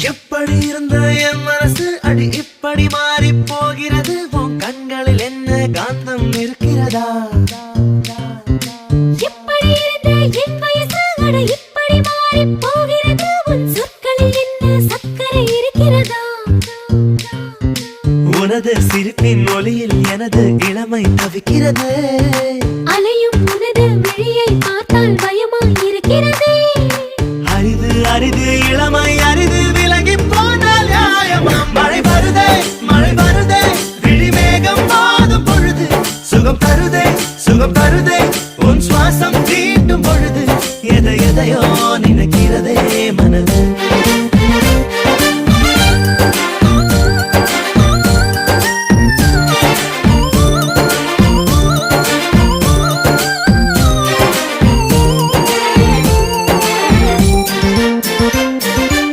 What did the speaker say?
எப்படி இருந்த என் மனசு அடி இப்படி மாறி போகிறது உன் கண்களில் என்ன காந்தம் இருக்கிறதா எப்படி இருந்த என் வயசு அட இப்படி மாறி போகிறது உன் சொற்களில் என்ன சக்கரை இருக்கிறதா உனது சிரிப்பின் ஒளியில் எனது இளமை தவிக்கிறது அலையும் உனது விழியை பார்த்தால் பயமாய் இருக்கிறது